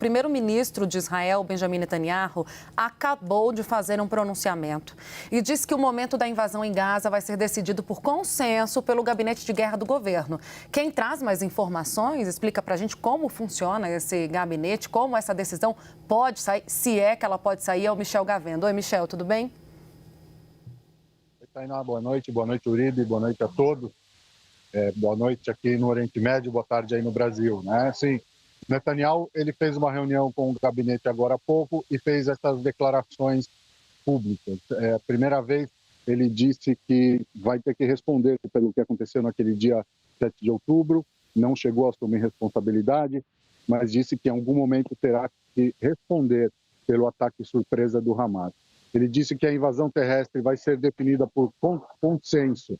primeiro-ministro de Israel, Benjamin Netanyahu, acabou de fazer um pronunciamento e disse que o momento da invasão em Gaza vai ser decidido por consenso pelo gabinete de guerra do governo. Quem traz mais informações, explica pra gente como funciona esse gabinete, como essa decisão pode sair, se é que ela pode sair, é o Michel Gavendo. Oi, Michel, tudo bem? Oi, Tainá, boa noite, Uribe, boa noite a todos. Boa noite aqui no Oriente Médio, boa tarde aí no Brasil, né? Sim, Netanyahu, ele fez uma reunião com o gabinete agora há pouco e fez essas declarações públicas. A primeira vez ele disse que vai ter que responder pelo que aconteceu naquele dia 7 de outubro, não chegou a assumir responsabilidade, mas disse que em algum momento terá que responder pelo ataque surpresa do Hamas. Ele disse que a invasão terrestre vai ser definida por consenso.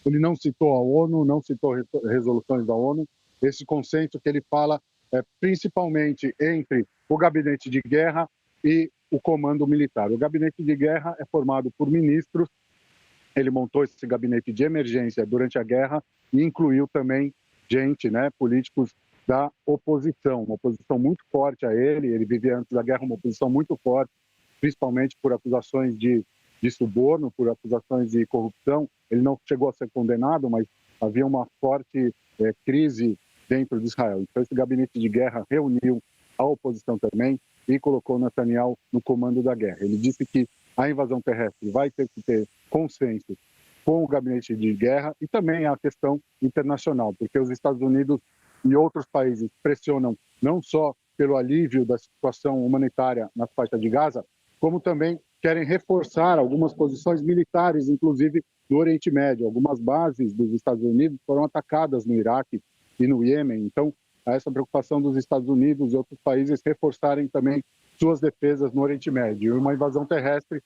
Ele não citou a ONU, não citou resoluções da ONU. Esse consenso que ele fala é principalmente entre o gabinete de guerra e o comando militar. O gabinete de guerra é formado por ministros. Ele montou esse gabinete de emergência durante a guerra e incluiu também gente, né, políticos da oposição, uma oposição muito forte a ele. Ele vivia antes da guerra uma oposição muito forte, principalmente por acusações de suborno, por acusações de corrupção. Ele não chegou a ser condenado, mas havia uma forte crise dentro de Israel. Então, esse gabinete de guerra reuniu a oposição também e colocou Netanyahu no comando da guerra. Ele disse que a invasão terrestre vai ter que ter consenso com o gabinete de guerra e também a questão internacional, porque os Estados Unidos e outros países pressionam não só pelo alívio da situação humanitária na faixa de Gaza, como também querem reforçar algumas posições militares, inclusive no Oriente Médio. Algumas bases dos Estados Unidos foram atacadas no Iraque e no Iêmen. Então, há essa preocupação dos Estados Unidos e outros países reforçarem também suas defesas no Oriente Médio. E uma invasão terrestre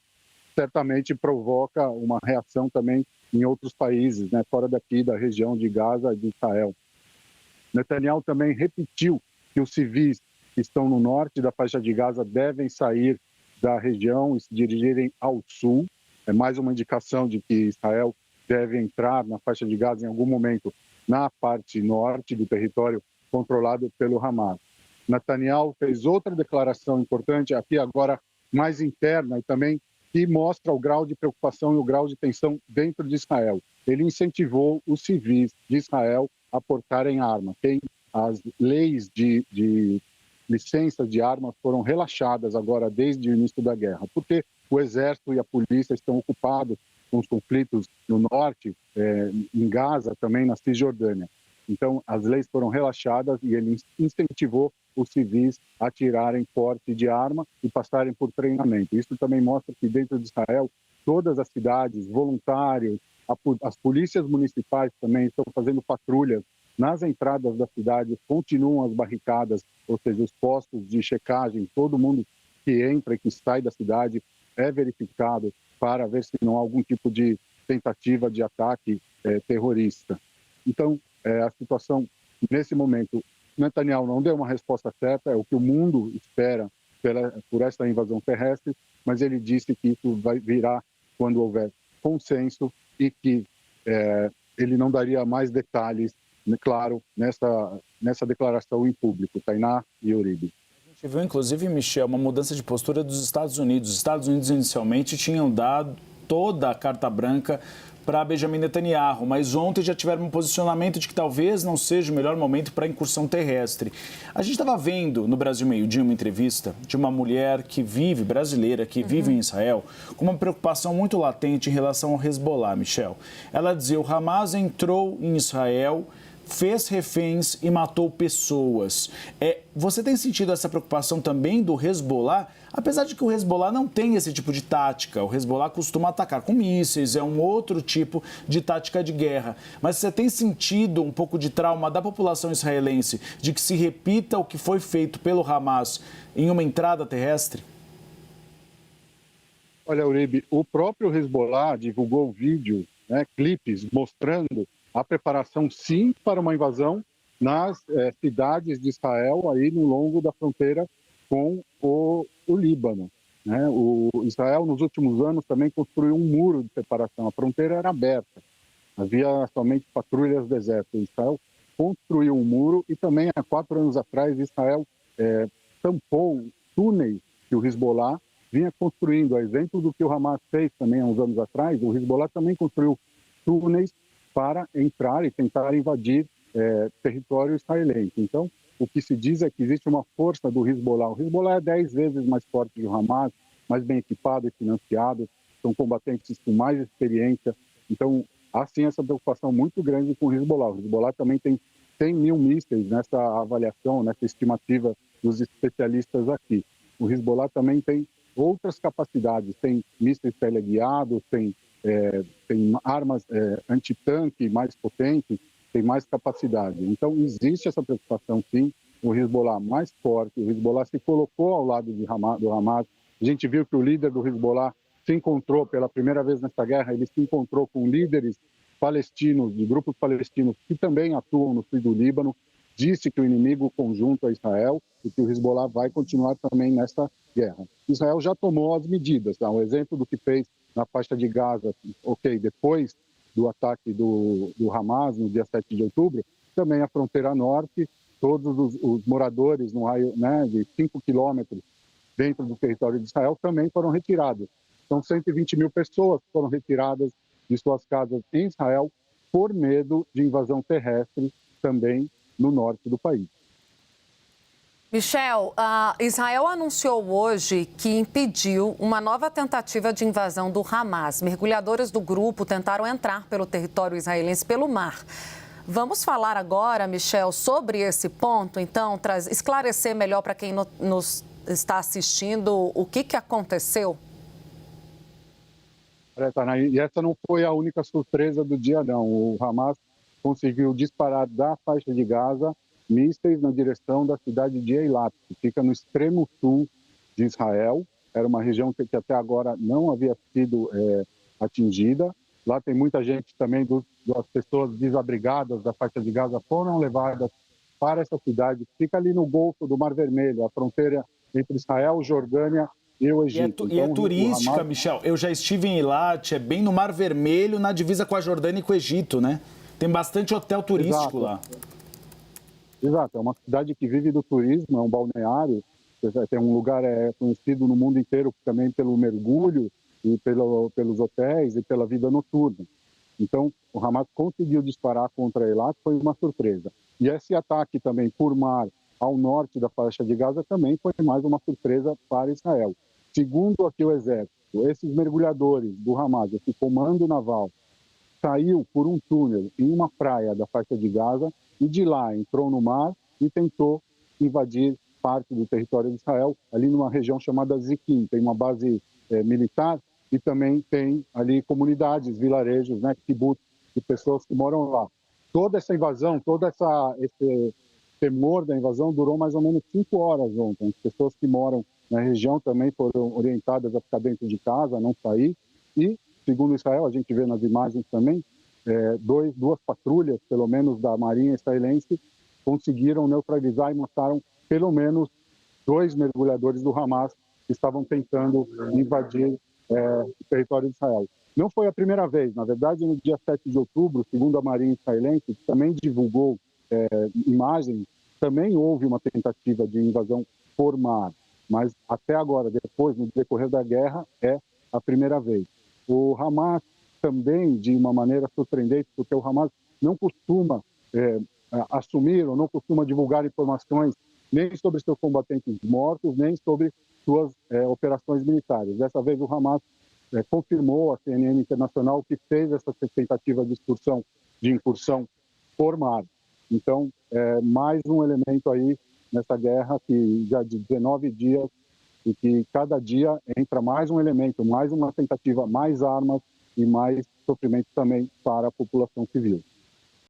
certamente provoca uma reação também em outros países, né, fora daqui da região de Gaza e de Israel. Netanyahu também repetiu que os civis que estão no norte da faixa de Gaza devem sair da região e se dirigirem ao sul. É mais uma indicação de que Israel deve entrar na faixa de Gaza em algum momento na parte norte do território controlado pelo Hamas. Netanyahu fez outra declaração importante, aqui agora mais interna e também que mostra o grau de preocupação e o grau de tensão dentro de Israel. Ele incentivou os civis de Israel a portarem armas. As leis de licenças de armas foram relaxadas agora desde o início da guerra, porque o exército e a polícia estão ocupados com os conflitos no norte, em Gaza, também na Cisjordânia. Então, as leis foram relaxadas e ele incentivou os civis a tirarem porte de arma e passarem por treinamento. Isso também mostra que dentro de Israel, todas as cidades, voluntários, as polícias municipais também estão fazendo patrulhas nas entradas da cidade, continuam as barricadas, ou seja, os postos de checagem, todo mundo que entra e que sai da cidade é verificado para ver se não há algum tipo de tentativa de ataque terrorista. Então, a situação, nesse momento, Netanyahu não deu uma resposta certa, é o que o mundo espera por essa invasão terrestre, mas ele disse que isso virá quando houver consenso e que ele não daria mais detalhes, claro, nessa declaração em público. Tainá e Uribe. A gente viu, inclusive, Michel, uma mudança de postura dos Estados Unidos. Os Estados Unidos, inicialmente, tinham dado toda a carta branca para Benjamin Netanyahu, mas ontem já tiveram um posicionamento de que talvez não seja o melhor momento para a incursão terrestre. A gente estava vendo no Brasil Meio-Dia uma entrevista de uma mulher brasileira, que vive em Israel, com uma preocupação muito latente em relação ao Hezbollah, Michel. Ela dizia: o Hamas entrou em Israel, fez reféns e matou pessoas. Você tem sentido essa preocupação também do Hezbollah? Apesar de que o Hezbollah não tem esse tipo de tática, o Hezbollah costuma atacar com mísseis, é um outro tipo de tática de guerra. Mas você tem sentido um pouco de trauma da população israelense de que se repita o que foi feito pelo Hamas em uma entrada terrestre? Olha, Uribe, o próprio Hezbollah divulgou vídeo, clipes mostrando a preparação, sim, para uma invasão nas cidades de Israel, aí no longo da fronteira com o Líbano. O Israel, nos últimos anos, também construiu um muro de separação. A fronteira era aberta, havia somente patrulhas do exército. Israel construiu um muro e também, há 4 anos atrás, Israel tampou túneis que o Hezbollah vinha construindo. A exemplo do que o Hamas fez também há uns anos atrás, o Hezbollah também construiu túneis para entrar e tentar invadir território israelense. Então, o que se diz é que existe uma força do Hezbollah. O Hezbollah é 10 vezes mais forte que o Hamas, mais bem equipado e financiado, são combatentes com mais experiência. Então, há sim essa preocupação muito grande com o Hezbollah. O Hezbollah também tem 100 mil mísseis nessa avaliação, nessa estimativa dos especialistas aqui. O Hezbollah também tem outras capacidades, tem mísseis teleguiados, tem armas antitanque mais potentes, tem mais capacidade. Então, existe essa preocupação, sim. O Hezbollah mais forte, o Hezbollah se colocou ao lado do Hamas. A gente viu que o líder do Hezbollah se encontrou, pela primeira vez nessa guerra, ele se encontrou com líderes palestinos, de grupos palestinos que também atuam no sul do Líbano, disse que o inimigo conjunto é Israel e que o Hezbollah vai continuar também nessa guerra. Israel já tomou as medidas, tá? Um exemplo do que fez na faixa de Gaza, depois do ataque do Hamas no dia 7 de outubro, também a fronteira norte, todos os moradores no raio de 5 quilômetros dentro do território de Israel também foram retirados. São 120 mil pessoas que foram retiradas de suas casas em Israel por medo de invasão terrestre também no norte do país. Michel, Israel anunciou hoje que impediu uma nova tentativa de invasão do Hamas. Mergulhadores do grupo tentaram entrar pelo território israelense pelo mar. Vamos falar agora, Michel, sobre esse ponto, então, esclarecer melhor para quem nos está assistindo o que aconteceu? E essa não foi a única surpresa do dia, não. O Hamas conseguiu disparar da faixa de Gaza mísseis na direção da cidade de Eilat, que fica no extremo sul de Israel. Era uma região que até agora não havia sido atingida. Lá tem muita gente também, das pessoas desabrigadas da faixa de Gaza foram levadas para essa cidade, que fica ali no Golfo do Mar Vermelho, a fronteira entre Israel, Jordânia e o Egito. E é turística, Hamas... Michel. Eu já estive em Eilat, é bem no Mar Vermelho, na divisa com a Jordânia e com o Egito, né? Tem bastante hotel turístico lá. Exato, é uma cidade que vive do turismo, é um balneário, tem um lugar conhecido no mundo inteiro também pelo mergulho e pelos hotéis e pela vida noturna. Então, o Hamas conseguiu disparar contra Eilat, foi uma surpresa. E esse ataque também por mar ao norte da faixa de Gaza também foi mais uma surpresa para Israel. Segundo aqui o Exército, esses mergulhadores do Hamas, esse comando naval, saiu por um túnel em uma praia da faixa de Gaza e de lá entrou no mar e tentou invadir parte do território de Israel, ali numa região chamada Ziquim. Tem uma base militar e também tem ali comunidades, vilarejos, kibbutz, de pessoas que moram lá. Toda essa invasão, esse temor da invasão durou mais ou menos 5 horas ontem. As pessoas que moram na região também foram orientadas a ficar dentro de casa, a não sair. E, segundo Israel, a gente vê nas imagens também, duas patrulhas, pelo menos da Marinha israelense, conseguiram neutralizar e mataram pelo menos 2 mergulhadores do Hamas que estavam tentando invadir o território de Israel. Não foi a primeira vez. Na verdade, no dia 7 de outubro, segundo a Marinha israelense, que também divulgou imagens, também houve uma tentativa de invasão por mar. Mas até agora, depois, no decorrer da guerra, é a primeira vez. O Hamas também, de uma maneira surpreendente, porque o Hamas não costuma assumir ou não costuma divulgar informações nem sobre seus combatentes mortos, nem sobre suas operações militares. Dessa vez, o Hamas confirmou à CNN Internacional que fez essa tentativa de incursão por mar. Então, mais um elemento aí nessa guerra que já de 19 dias e que cada dia entra mais um elemento, mais uma tentativa, mais armas e mais sofrimento também para a população civil.